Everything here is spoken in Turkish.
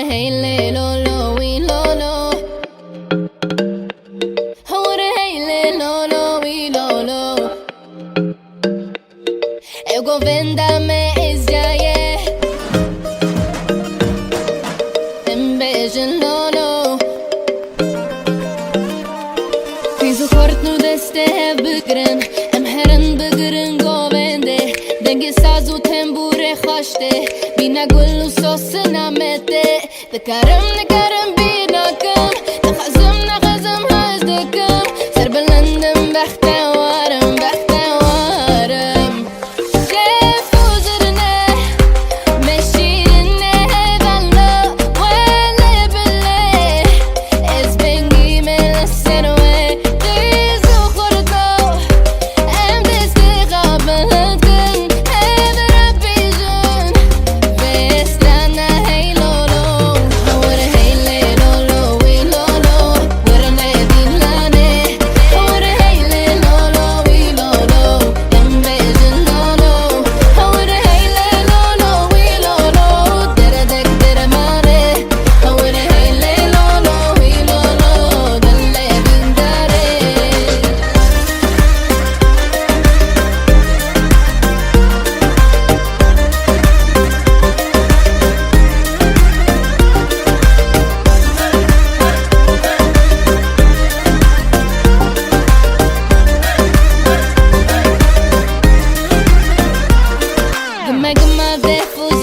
hey le lo lo we lo lo. I wanna hey le lo lo we lo lo. Eu go venda me izjaye. Embejen lo lo. Fizu kort nu deste bigren. Em herin bigren go vende. Dengi sazu tembure khaşte. Bina gullu sosuna mete. Nekarim binakım. Nakhazım hazdıkım. Serbelendim bekte varım. Şef üzerine meşirine hevallo. Vele bile ez bengi melesen ve dizu kurdo. Em desti qabıldın. Ev Rabbizun Veslana hey lolo. Hawara hey le lolo we lolo. Warane dinlane. Hawara hey le lolo we lolo. Embezin lolo. Hawara hey le lolo we lolo. Deredek deremare. Hawara hey le lolo we lolo. Dalle bindare. Gımma de full